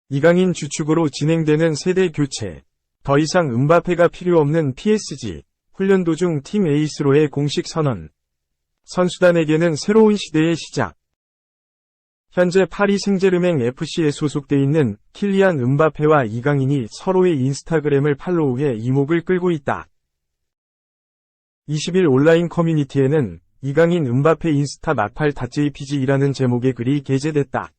이강인 주축으로 진행되는 세대 교체. 더 이상 음바페가 필요 없는 PSG. 훈련 도중 팀 에이스로의 공식 선언. 선수단에게는 새로운 시대의 시작. 현재 파리 생제르맹 FC에 소속돼 있는 킬리안 음바페와 이강인이 서로의 인스타그램을 팔로우해 이목을 끌고 있다. 20일 온라인 커뮤니티에는 이강인 음바페 인스타 막팔.jpg이라는 제목의 글이 게재됐다.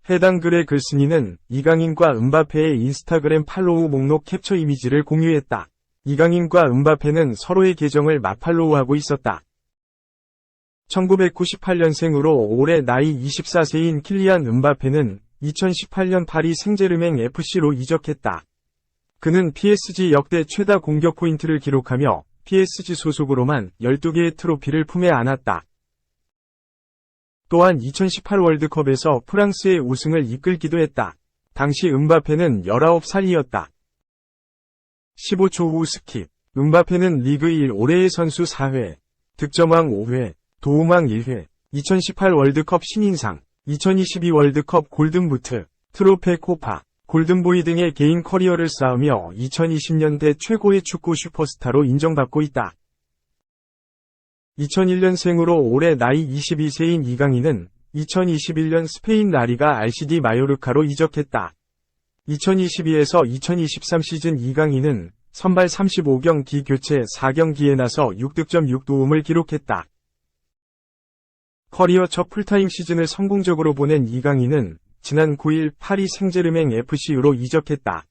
해당 글의 글쓴이는 이강인과 음바페의 인스타그램 팔로우 목록 캡처 이미지를 공유했다. 이강인과 음바페는 서로의 계정을 맞팔로우하고 있었다. 1998년생으로 올해 나이 24세인 킬리안 음바페는 2018년 파리 생제르맹 FC로 이적했다. 그는 PSG 역대 최다 공격 포인트를 기록하며 PSG 소속으로만 12개의 트로피를 품에 안았다. 또한 2018 월드컵에서 프랑스의 우승을 이끌기도 했다. 당시 음바페는 19살이었다. 15초 후 스킵. 음바페는 리그 1 올해의 선수 4회, 득점왕 5회, 도움왕 1회, 2018 월드컵 신인상, 2022 월드컵 골든부트, 트로페 코파, 골든보이 등의 개인 커리어를 쌓으며 2020년대 최고의 축구 슈퍼스타로 인정받고 있다. 2001년생으로 올해 나이 22세인 이강인은 2021년 스페인 라리가 RCD 마요르카로 이적했다. 2022에서 2023 시즌 이강인은 선발 35경기 교체 4경기에 나서 6득점 6도움을 기록했다. 커리어 첫 풀타임 시즌을 성공적으로 보낸 이강인은 지난 9일 파리 생제르맹 FC로 이적했다.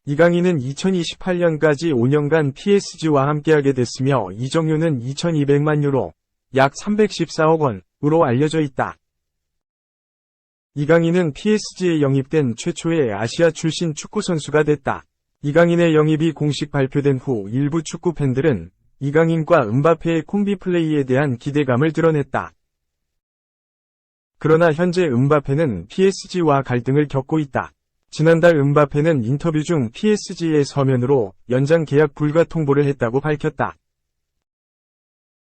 이강인은 2028년까지 5년간 PSG와 함께하게 됐으며 이적료는 2200만 유로, 약 314억 원으로 알려져 있다. 이강인은 PSG에 영입된 최초의 아시아 출신 축구선수가 됐다. 이강인의 영입이 공식 발표된 후 일부 축구 팬들은 이강인과 음바페의 콤비 플레이에 대한 기대감을 드러냈다. 그러나 현재 음바페는 PSG와 갈등을 겪고 있다. 지난달 음바페는 인터뷰 중 PSG의 서면으로 연장 계약 불가 통보를 했다고 밝혔다.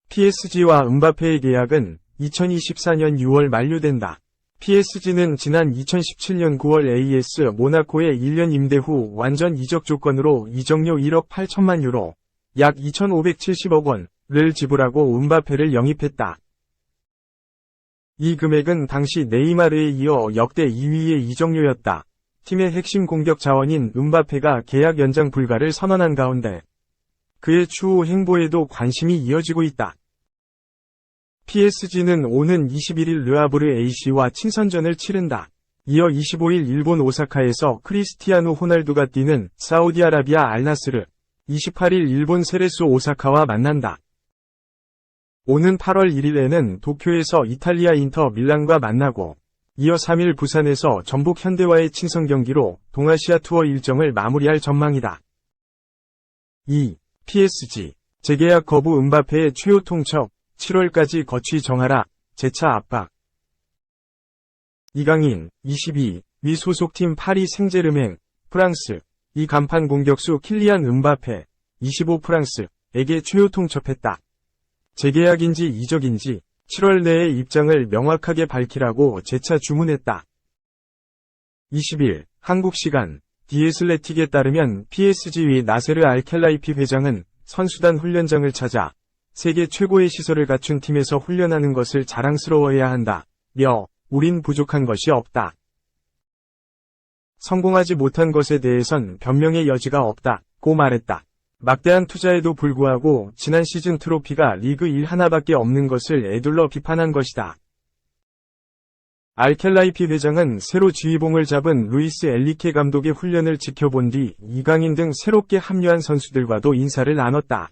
PSG와 음바페의 계약은 2024년 6월 만료된다. PSG는 지난 2017년 9월 AS 모나코에 1년 임대 후 완전 이적 조건으로 이적료 1억 8천만 유로, 약 2,570억 원을 지불하고 음바페를 영입했다. 이 금액은 당시 네이마르에 이어 역대 2위의 이적료였다. 팀의 핵심 공격 자원인 음바페가 계약 연장 불가를 선언한 가운데 그의 추후 행보에도 관심이 이어지고 있다. PSG는 오는 21일 르아브르 AC와 친선전을 치른다. 이어 25일 일본 오사카에서 크리스티아누 호날두가 뛰는 사우디아라비아 알나스르, 28일 일본 세레소 오사카와 만난다. 오는 8월 1일에는 도쿄에서 이탈리아 인터 밀란과 만나고 이어 3일 부산에서 전북 현대와의 친선 경기로 동아시아 투어 일정을 마무리할 전망이다. 2. PSG 재계약 거부 음바페의 최후 통첩 7월까지 거취 정하라. 재차 압박. 이강인 22 위 소속팀 파리 생제르맹 프랑스 이 간판 공격수 킬리안 음바페 25 프랑스에게 최후 통첩했다. 재계약인지 이적인지 7월 내에 입장을 명확하게 밝히라고 재차 주문했다. 20일 한국 시간 디에슬레틱에 따르면 PSG의 나세르 알켈라이피 회장은 선수단 훈련장을 찾아 세계 최고의 시설을 갖춘 팀에서 훈련하는 것을 자랑스러워해야 한다. 우린 부족한 것이 없다. 성공하지 못한 것에 대해선 변명의 여지가 없다고 말했다. 막대한 투자에도 불구하고 지난 시즌 트로피가 리그 1 하나밖에 없는 것을 에둘러 비판한 것이다. 알켈라이피 회장은 새로 지휘봉을 잡은 루이스 엘리케 감독의 훈련을 지켜본 뒤 이강인 등 새롭게 합류한 선수들과도 인사를 나눴다.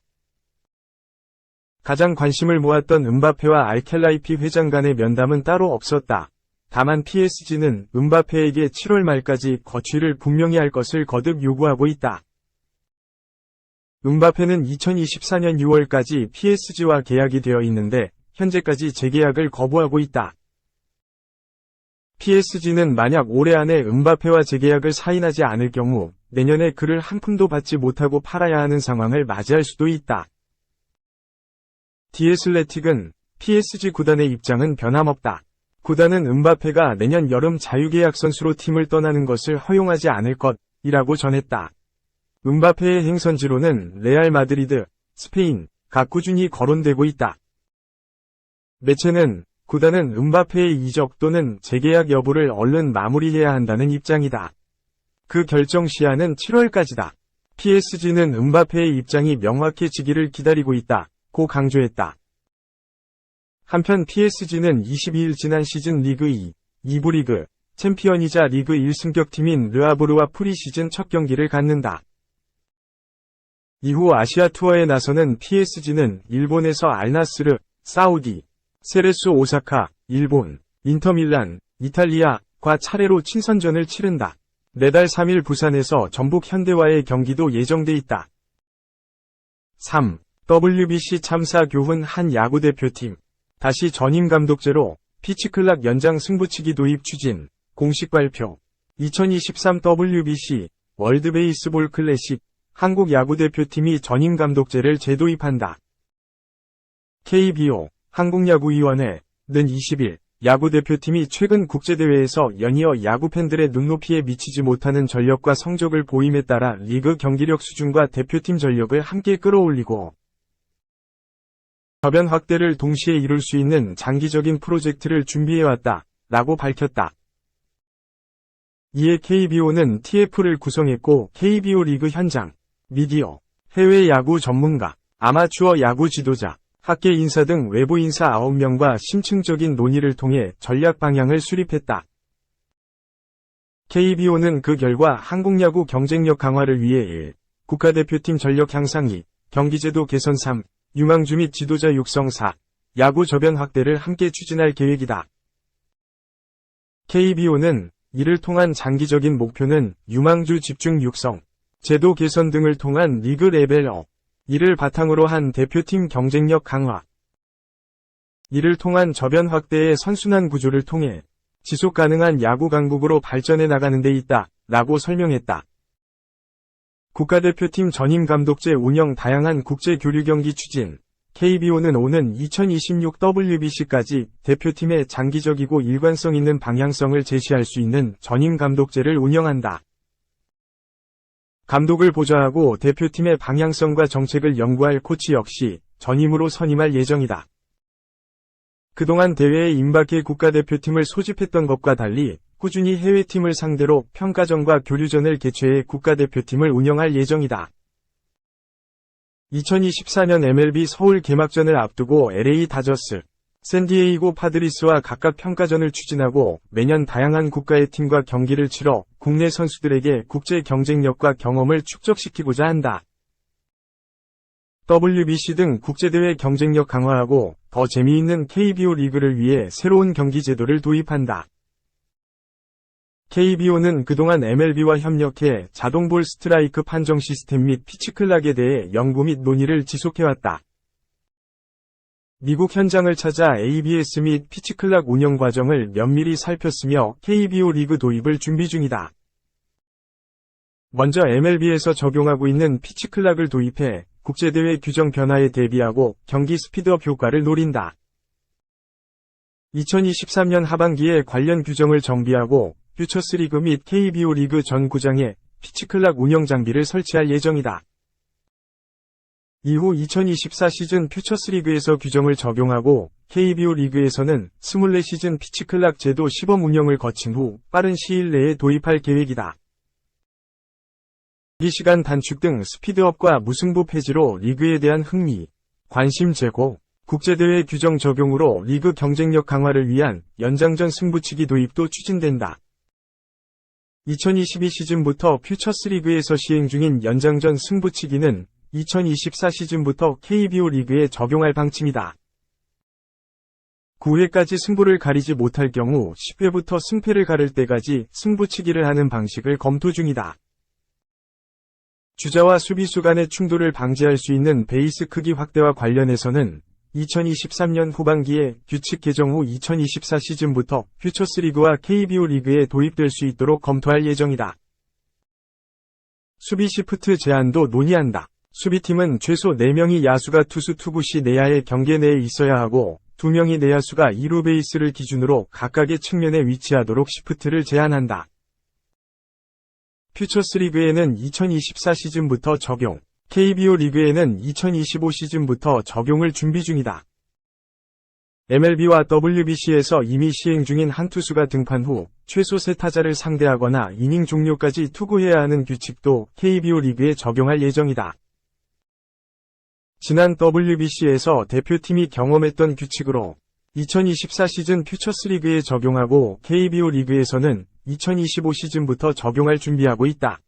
가장 관심을 모았던 음바페와 알켈라이피 회장 간의 면담은 따로 없었다. 다만 PSG는 음바페에게 7월 말까지 거취를 분명히 할 것을 거듭 요구하고 있다. 음바페는 2024년 6월까지 PSG와 계약이 되어 있는데 현재까지 재계약을 거부하고 있다. PSG는 만약 올해 안에 음바페와 재계약을 사인하지 않을 경우 내년에 그를 한 푼도 받지 못하고 팔아야 하는 상황을 맞이할 수도 있다. 디애슬레틱은 PSG 구단의 입장은 변함없다. 구단은 음바페가 내년 여름 자유계약 선수로 팀을 떠나는 것을 허용하지 않을 것이라고 전했다. 음바페의 행선지로는 레알 마드리드, 스페인, 각 꾸준히 거론되고 있다. 매체는 구단은 음바페의 이적 또는 재계약 여부를 얼른 마무리해야 한다는 입장이다. 그 결정 시한은 7월까지다. PSG는 음바페의 입장이 명확해지기를 기다리고 있다고 강조했다. 한편 PSG는 22일 지난 시즌 리그 2부 리그 챔피언이자 리그 1승격팀인 르아브르와 프리시즌 첫 경기를 갖는다. 이후 아시아 투어에 나서는 PSG는 일본에서 알나스르, 사우디, 세레소 오사카, 일본, 인터밀란, 이탈리아과 차례로 친선전을 치른다. 내달 3일 부산에서 전북 현대와의 경기도 예정돼 있다. 3. WBC 참사 교훈 한 야구대표팀. 다시 전임 감독제로 피치클락 연장 승부치기 도입 추진. 공식 발표. 2023 WBC 월드 베이스볼 클래식 한국 야구대표팀이 전임 감독제를 재도입한다. KBO 한국야구위원회는 20일 야구대표팀이 최근 국제대회에서 연이어 야구 팬들의 눈높이에 미치지 못하는 전력과 성적을 보임에 따라 리그 경기력 수준과 대표팀 전력을 함께 끌어올리고 저변 확대를 동시에 이룰 수 있는 장기적인 프로젝트를 준비해왔다 라고 밝혔다. 이에 KBO는 TF를 구성했고 KBO 리그 현장, 미디어, 해외 야구 전문가, 아마추어 야구 지도자, 학계 인사 등 외부 인사 9명과 심층적인 논의를 통해 전략 방향을 수립했다. KBO는 그 결과 한국 야구 경쟁력 강화를 위해 1. 국가대표팀 전력 향상 2. 경기제도 개선 3. 유망주 및 지도자 육성 4. 야구 저변 확대를 함께 추진할 계획이다. KBO는 이를 통한 장기적인 목표는 유망주 집중 육성, 제도 개선 등을 통한 리그 레벨업, 이를 바탕으로 한 대표팀 경쟁력 강화, 이를 통한 저변 확대의 선순환 구조를 통해 지속 가능한 야구 강국으로 발전해 나가는 데 있다 라고 설명했다. 국가대표팀 전임 감독제 운영 다양한 국제 교류 경기 추진. KBO는 오는 2026 WBC까지 대표팀의 장기적이고 일관성 있는 방향성을 제시할 수 있는 전임 감독제를 운영한다. 감독을 보좌하고 대표팀의 방향성과 정책을 연구할 코치 역시 전임으로 선임할 예정이다. 그동안 대회에 임박해 국가대표팀을 소집했던 것과 달리 꾸준히 해외팀을 상대로 평가전과 교류전을 개최해 국가대표팀을 운영할 예정이다. 2024년 MLB 서울 개막전을 앞두고 LA 다저스, 샌디에이고 파드리스와 각각 평가전을 추진하고 매년 다양한 국가의 팀과 경기를 치러 국내 선수들에게 국제 경쟁력과 경험을 축적시키고자 한다. WBC 등 국제대회 경쟁력 강화하고 더 재미있는 KBO 리그를 위해 새로운 경기 제도를 도입한다. KBO는 그동안 MLB와 협력해 자동볼 스트라이크 판정 시스템 및 피치클락에 대해 연구 및 논의를 지속해왔다. 미국 현장을 찾아 ABS 및 피치클락 운영 과정을 면밀히 살폈으며 KBO 리그 도입을 준비 중이다. 먼저 MLB에서 적용하고 있는 피치클락을 도입해 국제대회 규정 변화에 대비하고 경기 스피드업 효과를 노린다. 2023년 하반기에 관련 규정을 정비하고 퓨처스리그 및 KBO 리그 전 구장에 피치클락 운영 장비를 설치할 예정이다. 이후 2024 시즌 퓨처스리그에서 규정을 적용하고 KBO 리그에서는 24시즌 피치클락 제도 시범 운영을 거친 후 빠른 시일 내에 도입할 계획이다. 경기시간 단축 등 스피드업과 무승부 폐지로 리그에 대한 흥미, 관심 제고, 국제대회 규정 적용으로 리그 경쟁력 강화를 위한 연장전 승부치기 도입도 추진된다. 2022 시즌부터 퓨처스리그에서 시행 중인 연장전 승부치기는 2024 시즌부터 KBO 리그에 적용할 방침이다. 9회까지 승부를 가리지 못할 경우 10회부터 승패를 가를 때까지 승부치기를 하는 방식을 검토 중이다. 주자와 수비수 간의 충돌을 방지할 수 있는 베이스 크기 확대와 관련해서는 2023년 후반기에 규칙 개정 후 2024 시즌부터 퓨처스리그와 KBO 리그에 도입될 수 있도록 검토할 예정이다. 수비 시프트 제한도 논의한다. 수비팀은 최소 4명이 야수가 투수 투구 시 내야의 경계 내에 있어야 하고 2명이 내야수가 2루 베이스를 기준으로 각각의 측면에 위치하도록 시프트를 제한한다. 퓨처스 리그에는 2024 시즌부터 적용, KBO 리그에는 2025 시즌부터 적용을 준비 중이다. MLB와 WBC에서 이미 시행 중인 한 투수가 등판 후 최소 3타자를 상대하거나 이닝 종료까지 투구해야 하는 규칙도 KBO 리그에 적용할 예정이다. 지난 WBC에서 대표팀이 경험했던 규칙으로 2024 시즌 퓨처스 리그에 적용하고 KBO 리그에서는 2025 시즌부터 적용할 준비하고 있다.